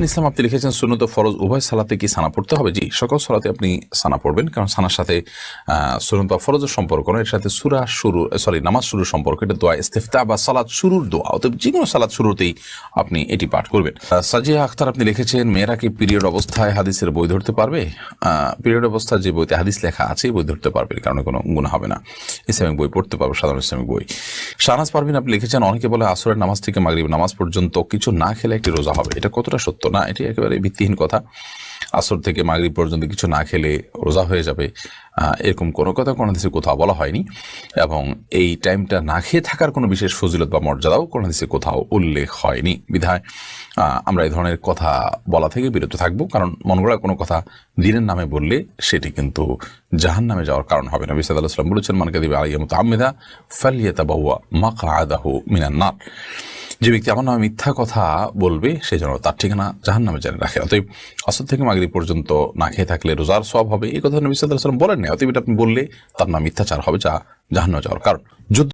ইসলাম আপনি লিখেছেন সুন্নত ফরজ উভয় সালাতে কি সানা পড়তে হবে? জি, সকল সালাতে আপনি সানা পড়বেন, কারণ সানার সাথে সুন্নত বা ফরজের সম্পর্ক নয়, এর সাথে নামাজ শুরুর সম্পর্ক। এটা দোয়া ইস্তিফতা বা সালাত শুরুর দোয়া, অতএব যে কোনো সালাত শুরুতেই আপনি এটি পাঠ করবেন। সাজিয়া আখতার আপনি লিখেছেন মেয়েরা কি পিরিয়ড অবস্থায় হাদিসের বই ধরতে পারবে? পিরিয়ড অবস্থায় যে বইতে হাদিস লেখা আছে বই ধরতে পারবে, কারণে কোনো গুনাহ হবে না। ইসলামিক বই পড়তে পারবে, সাধারণ ইসলামিক বই। শাহনাজ পারভিন আপনি লিখেছেন অনেকে বলে আসরের নামাজ থেকে মাগরিব নামাজ পর্যন্ত কিছু না খেলে একটি রোজা হবে, এটা কতটা সত্য? না, এটি একেবারে ভিত্তিহীন কথা। আসর থেকে মাগরিব পর্যন্ত কিছু না খেলে রোজা হয়ে যাবে, এরকম কোনো কথা কোনো হাদিসে কোথাও বলা হয়নি, এবং এই টাইমটা না খেয়ে থাকার কোনো বিশেষ ফজিলত বা মর্যাদাও কোনো হাদিসে কোথাও উল্লেখ হয়নি। বিধায় আমরা এই ধরনের কথা বলা থেকে বিরত থাকবো, কারণ মন গড়া কোনো কথা দিনের নামে বললে সেটি কিন্তু জাহান্নামে যাওয়ার কারণ হবে না। নবী সাল্লাল্লাহু আলাইহি ওয়াসাল্লাম বলেছেন, মান কাযিবা আলাইয়া মুতাআম্মিদান ফালইয়াতাবাওয়া মাকআদাহু মিনান নার। যে ব্যক্তি আমার নামে মিথ্যা কথা বলবে সে যেন তার ঠিকানা জাহান্নামে জেনে রাখে। অতএব আসর থেকে মাগরিব পর্যন্ত না খেয়ে থাকলে রোজার সওয়াব হবে, এই কথা নবী সাল্লাল্লাহু আলাইহি ওয়াসাল্লাম বলেন না। অতএব এটা আপনি বললে তার নাম মিথ্যাচার হবে, যা জাহান্নামে যাওয়ার কারণ।